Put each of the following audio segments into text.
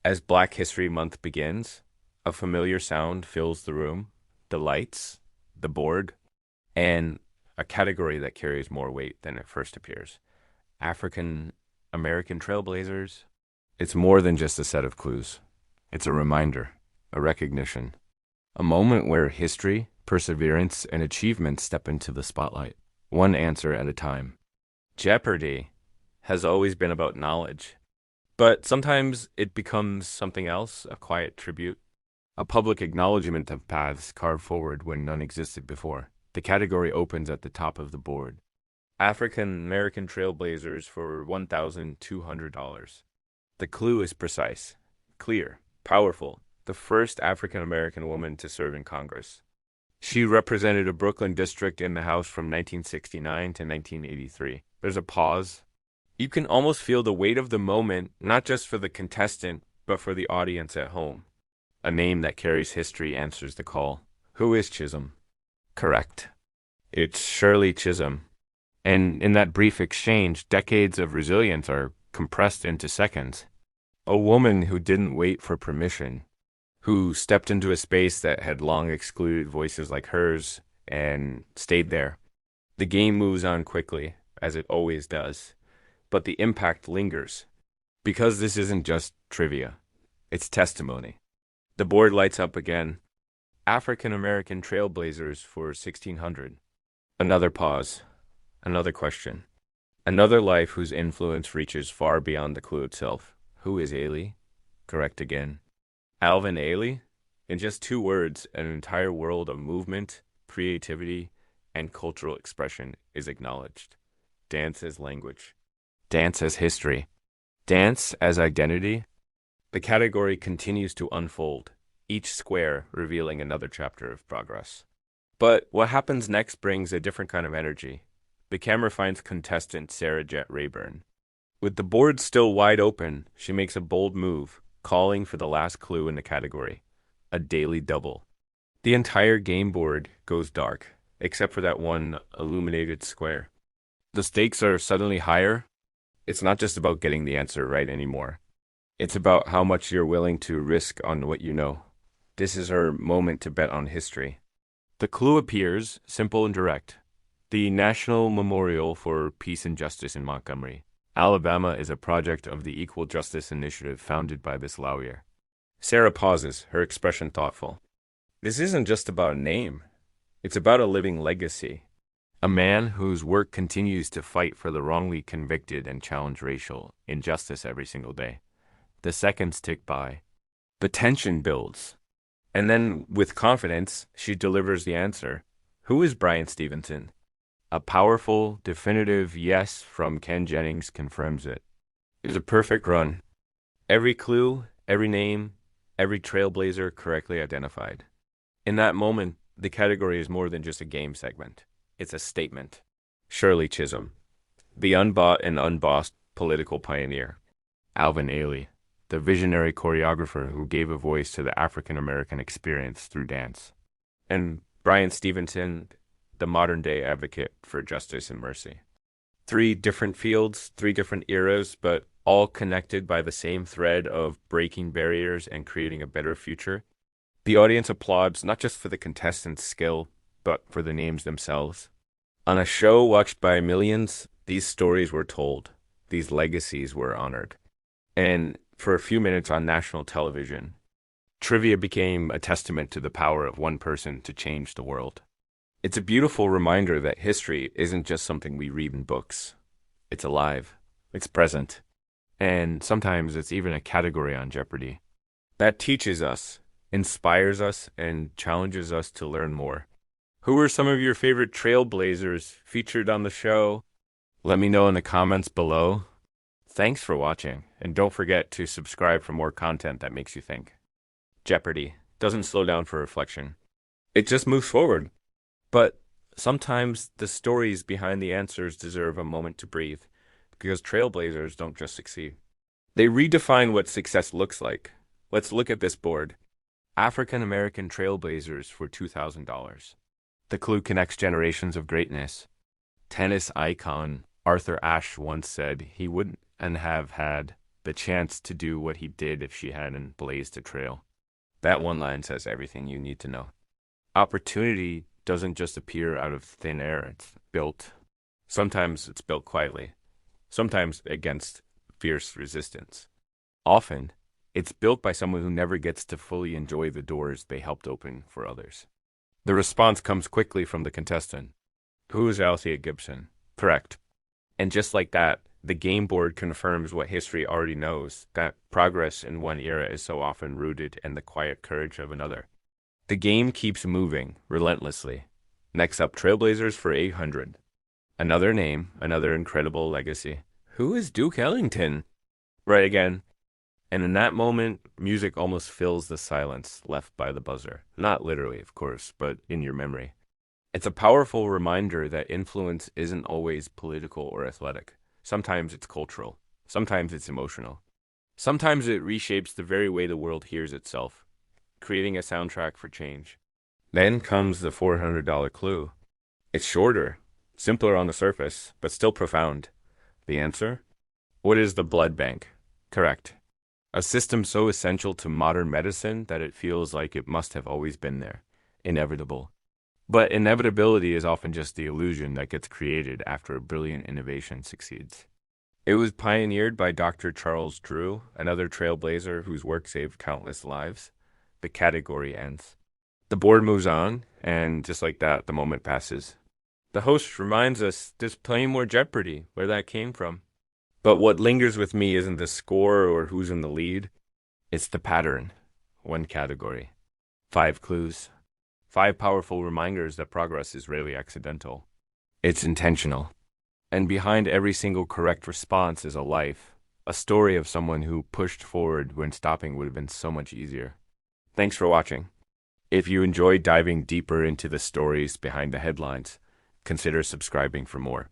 As Black History Month begins, a familiar sound fills the room: the lights, the board, and a category that carries more weight than it first appears: African American Trailblazers. It's more than just a set of clues. It's a reminder, a recognition, a moment where history, perseverance, and achievement step into the spotlight, one answer at a time. Jeopardy has always been about knowledge, but sometimes it becomes something else: a quiet tribute, a public acknowledgement of paths carved forward when none existed before. The category opens at the top of the board: African American Trailblazers for $1,200. The clue is precise, clear, powerful: the first African American woman to serve in Congress. She represented a Brooklyn district in the House from 1969 to 1983. There's a pause. You can almost feel the weight of the moment, not just for the contestant, but for the audience at home. A name that carries history answers the call. Who is Chisholm? Correct. It's Shirley Chisholm. And in that brief exchange, decades of resilience are compressed into seconds. A woman who didn't wait for permission, who stepped into a space that had long excluded voices like hers and stayed there. The game moves on quickly, as it always does, but the impact lingers, because this isn't just trivia, it's testimony. The board lights up again. African American Trailblazers for 1600. Another pause, another question, another life whose influence reaches far beyond the clue itself. Who is Ailey? Correct again. Alvin Ailey? In just 2 words, an entire world of movement, creativity, and cultural expression is acknowledged. Dance as language. Dance as history. Dance as identity. The category continues to unfold, each square revealing another chapter of progress. But what happens next brings a different kind of energy. The camera finds contestant Sarah Jet Rayburn. With the board still wide open, she makes a bold move, calling for the last clue in the category: a daily double. The entire game board goes dark, except for that one illuminated square. The stakes are suddenly higher. It's not just about getting the answer right anymore. It's about how much you're willing to risk on what you know. This is her moment to bet on history. The clue appears, simple and direct: the National Memorial for Peace and Justice in Montgomery, Alabama, is a project of the Equal Justice Initiative founded by this lawyer. Sarah pauses, her expression thoughtful. This isn't just about a name. It's about a living legacy. A man whose work continues to fight for the wrongly convicted and challenge racial injustice every single day. The seconds tick by. The tension builds. And then, with confidence, she delivers the answer. Who is Brian Stevenson? A powerful, definitive yes from Ken Jennings confirms it. It's a perfect run. Every clue, every name, every trailblazer correctly identified. In that moment, the category is more than just a game segment. It's a statement. Shirley Chisholm, the unbought and unbossed political pioneer. Alvin Ailey, the visionary choreographer who gave a voice to the African American experience through dance. And Brian Stevenson, the modern-day advocate for justice and mercy. 3 different fields, 3 different eras, but all connected by the same thread of breaking barriers and creating a better future. The audience applauds not just for the contestants' skill, but for the names themselves. On a show watched by millions, these stories were told. These legacies were honored. And for a few minutes on national television, trivia became a testament to the power of one person to change the world. It's a beautiful reminder that history isn't just something we read in books. It's alive. It's present. And sometimes it's even a category on Jeopardy. That teaches us, inspires us, and challenges us to learn more. Who are some of your favorite trailblazers featured on the show? Let me know in the comments below. Thanks for watching, and don't forget to subscribe for more content that makes you think. Jeopardy doesn't slow down for reflection. It just moves forward. But sometimes the stories behind the answers deserve a moment to breathe, because trailblazers don't just succeed. They redefine what success looks like. Let's look at this board. African American Trailblazers for $2,000. The clue connects generations of greatness. Tennis icon Arthur Ashe once said he wouldn't have had the chance to do what he did if she hadn't blazed a trail. That one line says everything you need to know. Opportunity doesn't just appear out of thin air, it's built. Sometimes it's built quietly, sometimes against fierce resistance. Often, it's built by someone who never gets to fully enjoy the doors they helped open for others. The response comes quickly from the contestant. Who is Althea Gibson? Correct. And just like that, the game board confirms what history already knows, that progress in one era is so often rooted in the quiet courage of another. The game keeps moving relentlessly. Next up, Trailblazers for 800. Another name, another incredible legacy. Who is Duke Ellington? Right again. And in that moment, music almost fills the silence left by the buzzer. Not literally, of course, but in your memory. It's a powerful reminder that influence isn't always political or athletic. Sometimes it's cultural. Sometimes it's emotional. Sometimes it reshapes the very way the world hears itself, creating a soundtrack for change. Then comes the $400 clue. It's shorter, simpler on the surface, but still profound. The answer? What is the blood bank? Correct. A system so essential to modern medicine that it feels like it must have always been there. Inevitable. But inevitability is often just the illusion that gets created after a brilliant innovation succeeds. It was pioneered by Dr. Charles Drew, another trailblazer whose work saved countless lives. The category ends. The board moves on, and just like that, the moment passes. The host reminds us there's plenty more Jeopardy, where that came from. But what lingers with me isn't the score or who's in the lead. It's the pattern. One category. 5 clues. 5 powerful reminders that progress is rarely accidental. It's intentional. And behind every single correct response is a life, a story of someone who pushed forward when stopping would have been so much easier. Thanks for watching. If you enjoyed diving deeper into the stories behind the headlines, consider subscribing for more.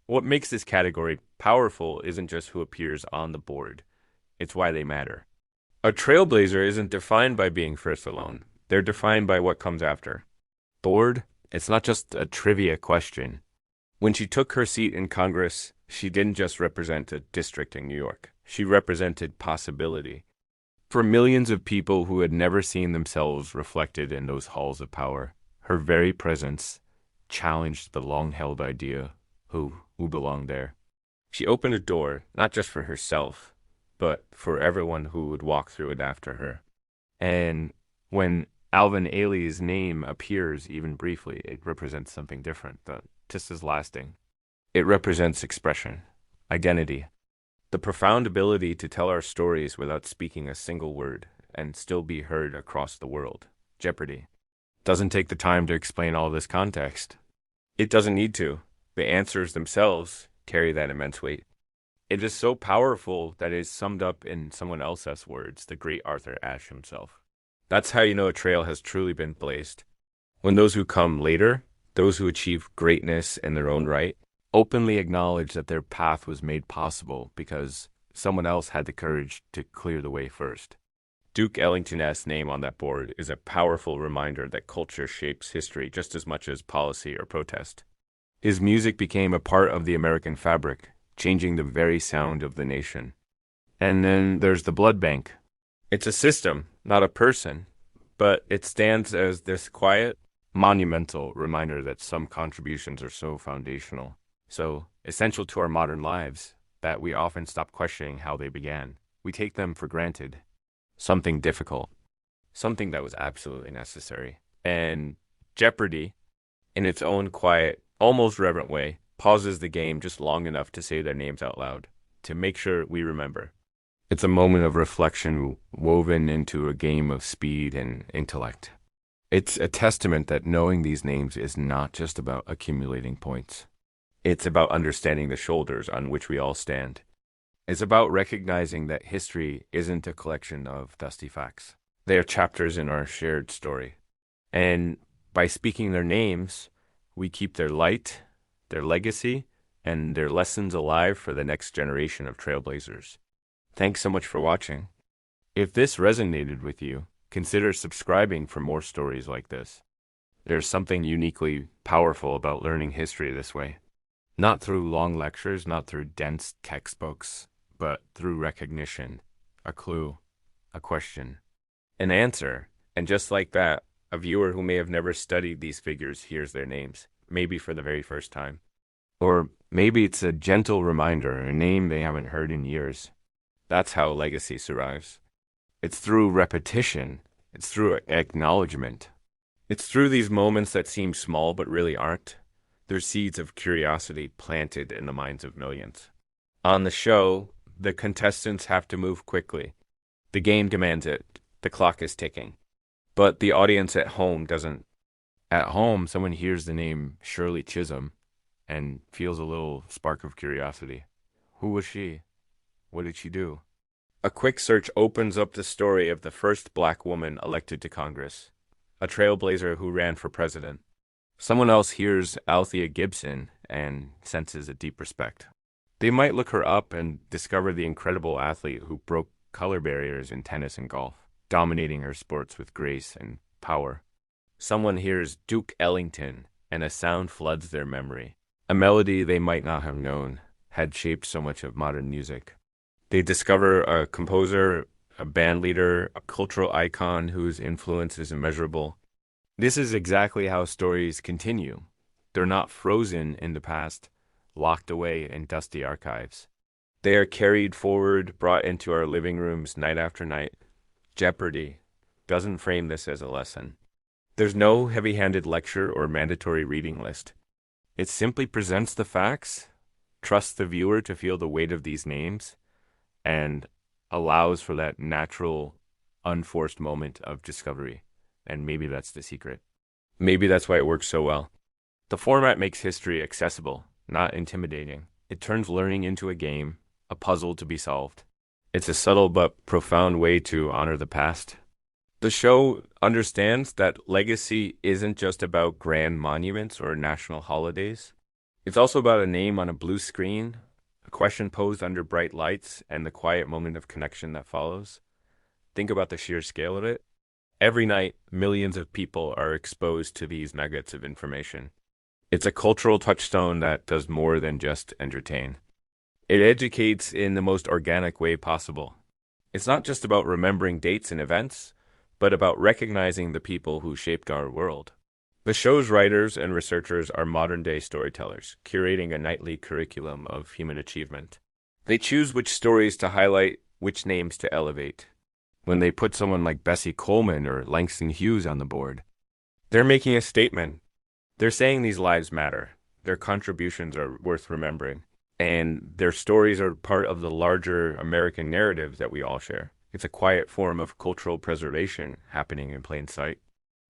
What makes this category powerful isn't just who appears on the board. It's why they matter. A trailblazer isn't defined by being first alone. They're defined by what comes after. Board, it's not just a trivia question. When she took her seat in Congress, she didn't just represent a district in New York. She represented possibility. For millions of people who had never seen themselves reflected in those halls of power, her very presence challenged the long-held idea who belonged there. She opened a door, not just for herself, but for everyone who would walk through it after her. And when Alvin Ailey's name appears even briefly, it represents something different, but just as lasting. It represents expression, identity, the profound ability to tell our stories without speaking a single word and still be heard across the world. Jeopardy doesn't take the time to explain all this context. It doesn't need to. The answers themselves carry that immense weight. It is so powerful that it is summed up in someone else's words, the great Arthur Ashe himself. That's how you know a trail has truly been blazed. When those who come later, those who achieve greatness in their own right, openly acknowledge that their path was made possible because someone else had the courage to clear the way first. Duke Ellington's name on that board is a powerful reminder that culture shapes history just as much as policy or protest. His music became a part of the American fabric, changing the very sound of the nation. And then there's the blood bank. It's a system, not a person, but it stands as this quiet, monumental reminder that some contributions are so foundational, so essential to our modern lives, that we often stop questioning how they began. We take them for granted. Something difficult. Something that was absolutely necessary. And Jeopardy, in its own quiet, almost reverent way, pauses the game just long enough to say their names out loud, to make sure we remember. It's a moment of reflection woven into a game of speed and intellect. It's a testament that knowing these names is not just about accumulating points. It's about understanding the shoulders on which we all stand. It's about recognizing that history isn't a collection of dusty facts. They are chapters in our shared story. And by speaking their names, we keep their light, their legacy, and their lessons alive for the next generation of trailblazers. Thanks so much for watching. If this resonated with you, consider subscribing for more stories like this. There's something uniquely powerful about learning history this way. Not through long lectures, not through dense textbooks, but through recognition, a clue, a question, an answer. And just like that, a viewer who may have never studied these figures hears their names, maybe for the very first time. Or maybe it's a gentle reminder, a name they haven't heard in years. That's how legacy survives. It's through repetition. It's through acknowledgement. It's through these moments that seem small but really aren't. They're seeds of curiosity planted in the minds of millions. On the show, the contestants have to move quickly. The game demands it. The clock is ticking. But the audience at home doesn't. At home, someone hears the name Shirley Chisholm and feels a little spark of curiosity. Who was she? What did she do? A quick search opens up the story of the first black woman elected to Congress, a trailblazer who ran for president. Someone else hears Althea Gibson and senses a deep respect. They might look her up and discover the incredible athlete who broke color barriers in tennis and golf, dominating her sports with grace and power. Someone hears Duke Ellington, and a sound floods their memory. A melody they might not have known had shaped so much of modern music. They discover a composer, a band leader, a cultural icon whose influence is immeasurable. This is exactly how stories continue. They're not frozen in the past, locked away in dusty archives. They are carried forward, brought into our living rooms night after night. Jeopardy doesn't frame this as a lesson. There's no heavy-handed lecture or mandatory reading list. It simply presents the facts, trusts the viewer to feel the weight of these names, and allows for that natural, unforced moment of discovery. And maybe that's the secret. Maybe that's why it works so well. The format makes history accessible, not intimidating. It turns learning into a game, a puzzle to be solved. It's a subtle but profound way to honor the past. The show understands that legacy isn't just about grand monuments or national holidays. It's also about a name on a blue screen, a question posed under bright lights, and the quiet moment of connection that follows. Think about the sheer scale of it. Every night, millions of people are exposed to these nuggets of information. It's a cultural touchstone that does more than just entertain. It educates in the most organic way possible. It's not just about remembering dates and events, but about recognizing the people who shaped our world. The show's writers and researchers are modern-day storytellers, curating a nightly curriculum of human achievement. They choose which stories to highlight, which names to elevate. When they put someone like Bessie Coleman or Langston Hughes on the board, they're making a statement. They're saying these lives matter, their contributions are worth remembering, and their stories are part of the larger American narrative that we all share. It's a quiet form of cultural preservation happening in plain sight.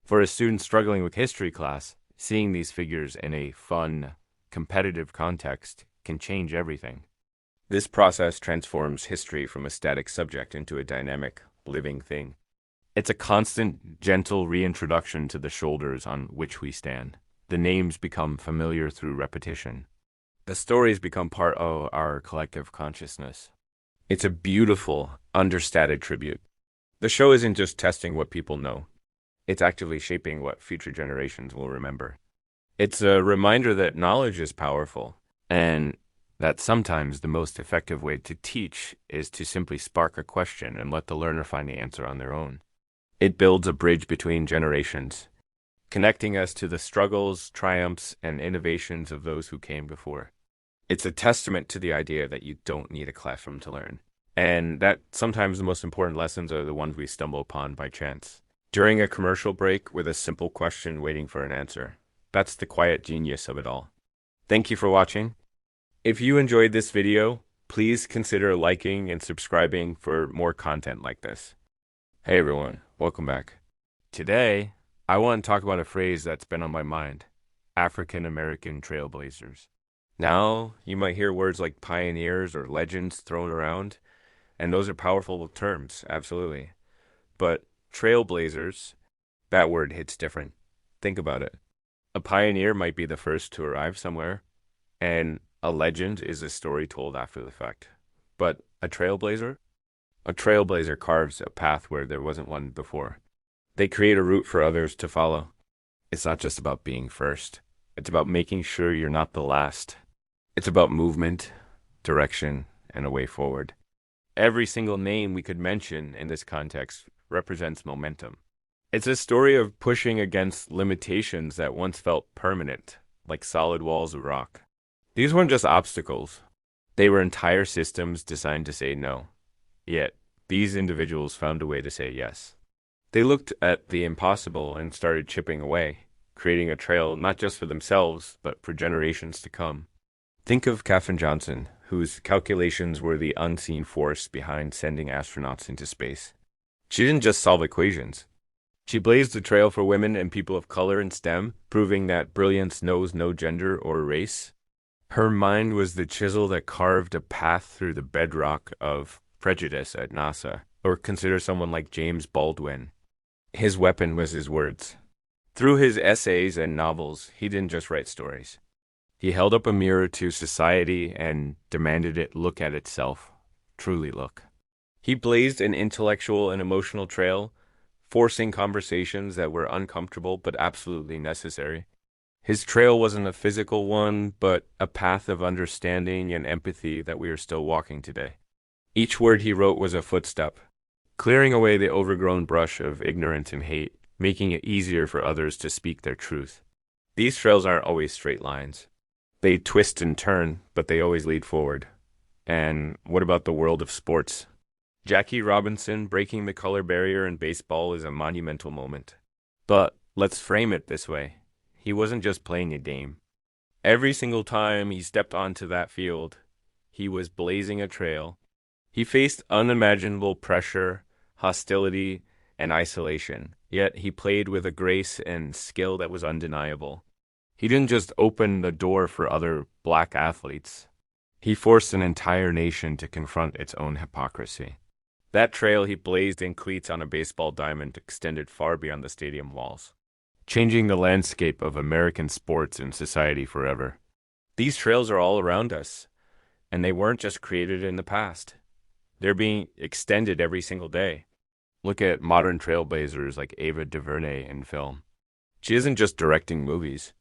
For a student struggling with history class, seeing these figures in a fun, competitive context can change everything. This process transforms history from a static subject into a dynamic, living thing. It's a constant, gentle reintroduction to the shoulders on which we stand. The names become familiar through repetition. The stories become part of our collective consciousness. It's a beautiful, understated tribute. The show isn't just testing what people know. It's actively shaping what future generations will remember. It's a reminder that knowledge is powerful, and that sometimes the most effective way to teach is to simply spark a question and let the learner find the answer on their own. It builds a bridge between generations, connecting us to the struggles, triumphs, and innovations of those who came before. It's a testament to the idea that you don't need a classroom to learn, and that sometimes the most important lessons are the ones we stumble upon by chance. During a commercial break with a simple question waiting for an answer. That's the quiet genius of it all. Thank you for watching. If you enjoyed this video, please consider liking and subscribing for more content like this. Hey everyone, welcome back. Today, I want to talk about a phrase that's been on my mind: African American trailblazers. Now, you might hear words like pioneers or legends thrown around, and those are powerful terms, absolutely. But trailblazers, that word hits different. Think about it. A pioneer might be the first to arrive somewhere, and a legend is a story told after the fact. But a trailblazer? A trailblazer carves a path where there wasn't one before. They create a route for others to follow. It's not just about being first. It's about making sure you're not the last. It's about movement, direction, and a way forward. Every single name we could mention in this context represents momentum. It's a story of pushing against limitations that once felt permanent, like solid walls of rock. These weren't just obstacles, they were entire systems designed to say no. Yet, these individuals found a way to say yes. They looked at the impossible and started chipping away, creating a trail not just for themselves, but for generations to come. Think of Katherine Johnson, whose calculations were the unseen force behind sending astronauts into space. She didn't just solve equations. She blazed the trail for women and people of color in STEM, proving that brilliance knows no gender or race. Her mind was the chisel that carved a path through the bedrock of prejudice at NASA, or consider someone like James Baldwin. His weapon was his words. Through his essays and novels, he didn't just write stories. He held up a mirror to society and demanded it look at itself, truly look. He blazed an intellectual and emotional trail, forcing conversations that were uncomfortable but absolutely necessary. His trail wasn't a physical one, but a path of understanding and empathy that we are still walking today. Each word he wrote was a footstep, clearing away the overgrown brush of ignorance and hate, making it easier for others to speak their truth. These trails aren't always straight lines. They twist and turn, but they always lead forward. And what about the world of sports? Jackie Robinson breaking the color barrier in baseball is a monumental moment. But let's frame it this way. He wasn't just playing a game. Every single time he stepped onto that field, he was blazing a trail. He faced unimaginable pressure, hostility, and isolation, yet he played with a grace and skill that was undeniable. He didn't just open the door for other black athletes. He forced an entire nation to confront its own hypocrisy. That trail he blazed in cleats on a baseball diamond extended far beyond the stadium walls, changing the landscape of American sports and society forever. These trails are all around us, and they weren't just created in the past. They're being extended every single day. Look at modern trailblazers like Ava DuVernay in film. She isn't just directing movies.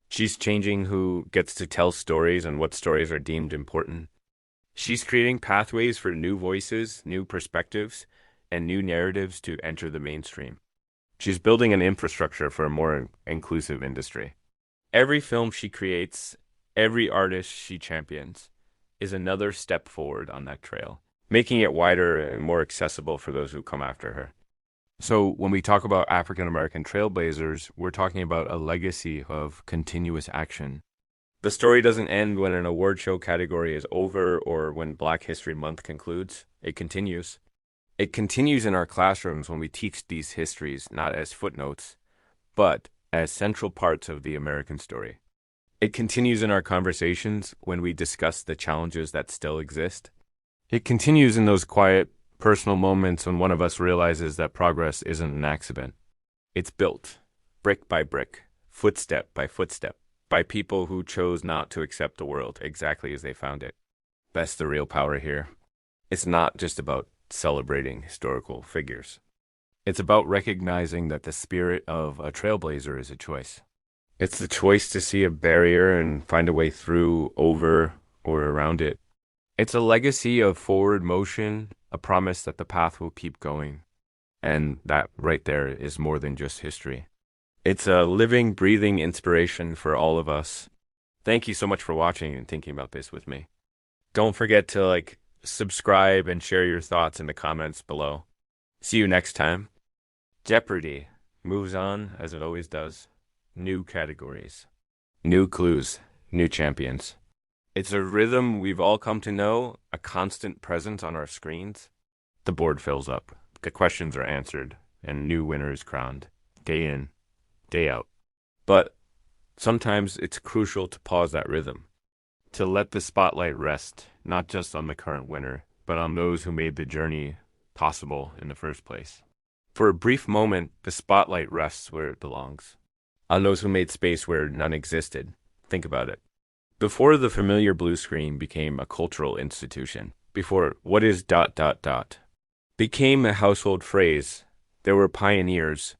She's changing who gets to tell stories and what stories are deemed important. She's creating pathways for new voices, new perspectives, and new narratives to enter the mainstream. She's building an infrastructure for a more inclusive industry. Every film she creates, every artist she champions, is another step forward on that trail, making it wider and more accessible for those who come after her. So when we talk about African American trailblazers, we're talking about a legacy of continuous action. The story doesn't end when an award show category is over or when Black History Month concludes. It continues. It continues in our classrooms when we teach these histories not as footnotes, but as central parts of the American story. It continues in our conversations when we discuss the challenges that still exist. It continues in those quiet, personal moments when one of us realizes that progress isn't an accident. It's built, brick by brick, footstep by footstep, by people who chose not to accept the world exactly as they found it. That's the real power here. It's not just about celebrating historical figures. It's about recognizing that the spirit of a trailblazer is a choice. It's the choice to see a barrier and find a way through, over, or around it. It's a legacy of forward motion, a promise that the path will keep going. And that right there is more than just history. It's a living, breathing inspiration for all of us. Thank you so much for watching and thinking about this with me. Don't forget to subscribe and share your thoughts in the comments below. See you next time. Jeopardy moves on as it always does. New categories, new clues, new champions. It's a rhythm we've all come to know, a constant presence on our screens. The board fills up, the questions are answered, and new winners crowned, day in, day out. But sometimes it's crucial to pause that rhythm, to let the spotlight rest, not just on the current winner, but on those who made the journey possible in the first place. For a brief moment, the spotlight rests where it belongs, on those who made space where none existed. Think about it. Before the familiar blue screen became a cultural institution, before what is ... became a household phrase, there were pioneers,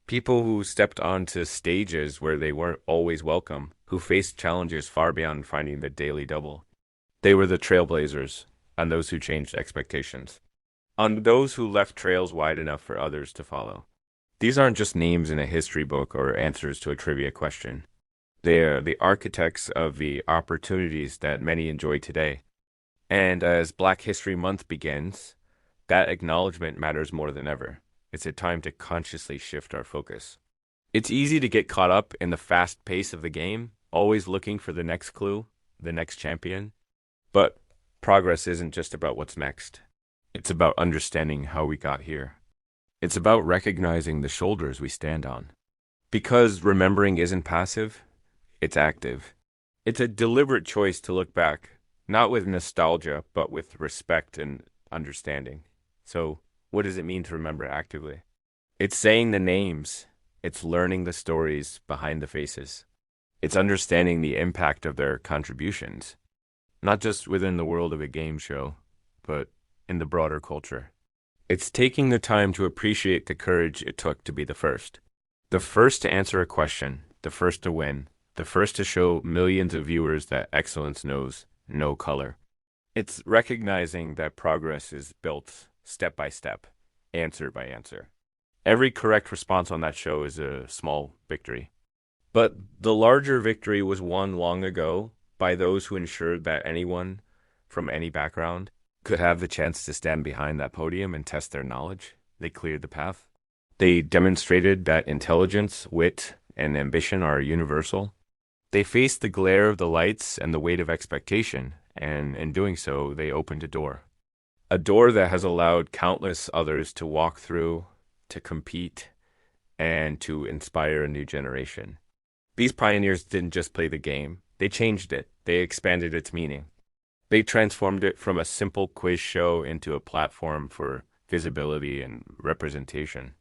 people who stepped onto stages where they weren't always welcome, who faced challenges far beyond finding the daily double. They were the trailblazers, on those who changed expectations, on those who left trails wide enough for others to follow. These aren't just names in a history book or answers to a trivia question. They are the architects of the opportunities that many enjoy today. And as Black History Month begins, that acknowledgement matters more than ever. It's a time to consciously shift our focus. It's easy to get caught up in the fast pace of the game, always looking for the next clue, the next champion. But progress isn't just about what's next. It's about understanding how we got here. It's about recognizing the shoulders we stand on. Because remembering isn't passive, it's active. It's a deliberate choice to look back, not with nostalgia, but with respect and understanding. So, what does it mean to remember actively? It's saying the names. It's learning the stories behind the faces. It's understanding the impact of their contributions, not just within the world of a game show, but in the broader culture. It's taking the time to appreciate the courage it took to be the first. The first to answer a question, the first to win, the first to show millions of viewers that excellence knows no color. It's recognizing that progress is built step by step, answer by answer. Every correct response on that show is a small victory. But the larger victory was won long ago by those who ensured that anyone from any background could have the chance to stand behind that podium and test their knowledge. They cleared the path. They demonstrated that intelligence, wit, and ambition are universal. They faced the glare of the lights and the weight of expectation, and in doing so, they opened a door. A door that has allowed countless others to walk through, to compete, and to inspire a new generation. These pioneers didn't just play the game. They changed it. They expanded its meaning. They transformed it from a simple quiz show into a platform for visibility and representation.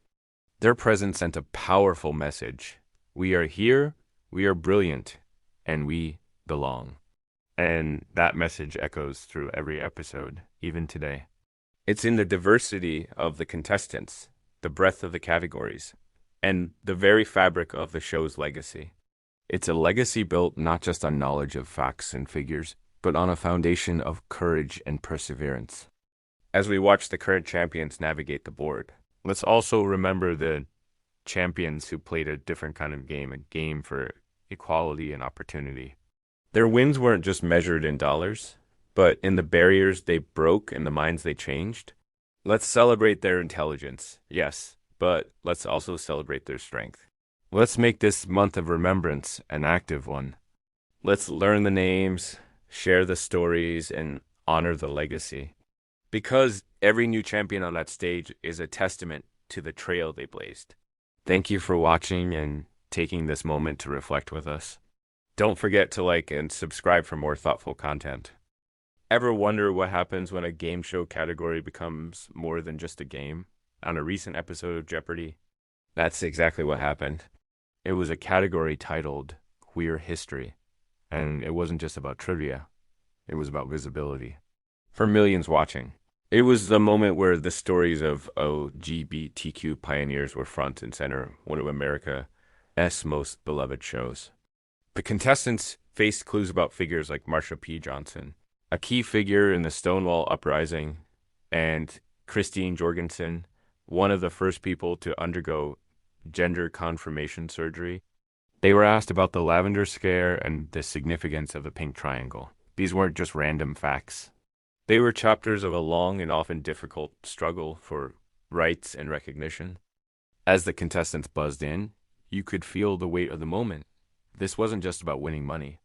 Their presence sent a powerful message. We are here, we are brilliant, and we belong. And that message echoes through every episode, even today. It's in the diversity of the contestants, the breadth of the categories, and the very fabric of the show's legacy. It's a legacy built not just on knowledge of facts and figures, but on a foundation of courage and perseverance. As we watch the current champions navigate the board, let's also remember the champions who played a different kind of game, a game for equality and opportunity. Their wins weren't just measured in dollars, but in the barriers they broke and the minds they changed. Let's celebrate their intelligence, yes, but let's also celebrate their strength. Let's make this month of remembrance an active one. Let's learn the names, share the stories, and honor the legacy. Because every new champion on that stage is a testament to the trail they blazed. Thank you for watching and taking this moment to reflect with us. Don't forget to like and subscribe for more thoughtful content. Ever wonder what happens when a game show category becomes more than just a game? On a recent episode of Jeopardy, that's exactly what happened. It was a category titled Queer History, and it wasn't just about trivia. It was about visibility. For millions watching, it was the moment where the stories of LGBTQ pioneers were front and center, one of America's most beloved shows. The contestants faced clues about figures like Marsha P. Johnson, a key figure in the Stonewall Uprising, and Christine Jorgensen, one of the first people to undergo gender confirmation surgery. They were asked about the lavender scare and the significance of the pink triangle. These weren't just random facts. They were chapters of a long and often difficult struggle for rights and recognition. As the contestants buzzed in, you could feel the weight of the moment. This wasn't just about winning money.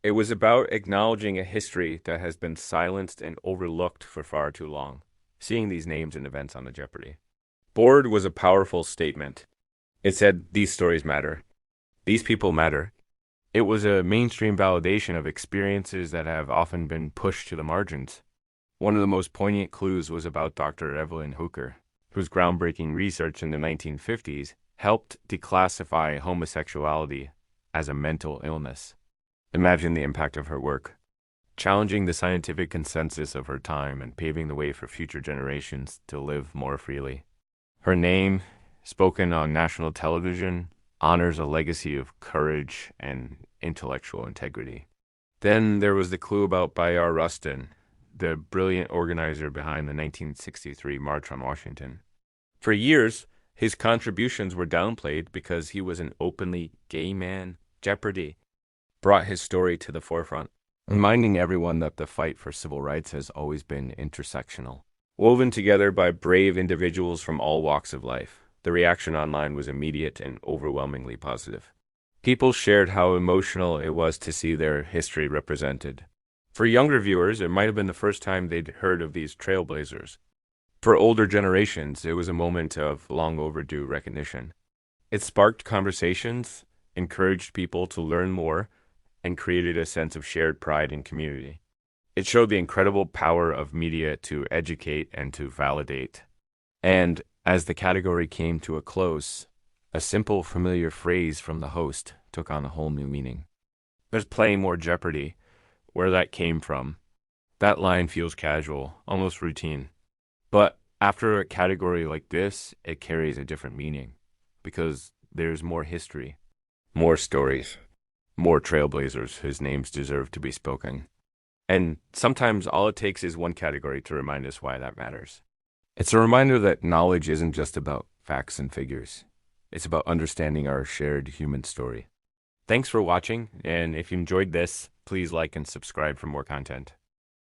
It was about acknowledging a history that has been silenced and overlooked for far too long. Seeing these names and events on the Jeopardy board was a powerful statement. It said, these stories matter. These people matter. It was a mainstream validation of experiences that have often been pushed to the margins. One of the most poignant clues was about Dr. Evelyn Hooker, whose groundbreaking research in the 1950s helped declassify homosexuality as a mental illness. Imagine the impact of her work, challenging the scientific consensus of her time and paving the way for future generations to live more freely. Her name, spoken on national television, honors a legacy of courage and intellectual integrity. Then there was the clue about Bayard Rustin, the brilliant organizer behind the 1963 March on Washington. For years, his contributions were downplayed because he was an openly gay man. Jeopardy brought his story to the forefront, reminding everyone that the fight for civil rights has always been intersectional. Woven together by brave individuals from all walks of life, the reaction online was immediate and overwhelmingly positive. People shared how emotional it was to see their history represented. For younger viewers, it might have been the first time they'd heard of these trailblazers. For older generations, it was a moment of long overdue recognition. It sparked conversations, encouraged people to learn more, and created a sense of shared pride and community. It showed the incredible power of media to educate and to validate. And as the category came to a close, a simple, familiar phrase from the host took on a whole new meaning. There's playing more Jeopardy. Where that came from. That line feels casual, almost routine. But after a category like this, it carries a different meaning. Because there's more history, more stories, more trailblazers whose names deserve to be spoken. And sometimes all it takes is one category to remind us why that matters. It's a reminder that knowledge isn't just about facts and figures. It's about understanding our shared human story. Thanks for watching, and if you enjoyed this, please like and subscribe for more content.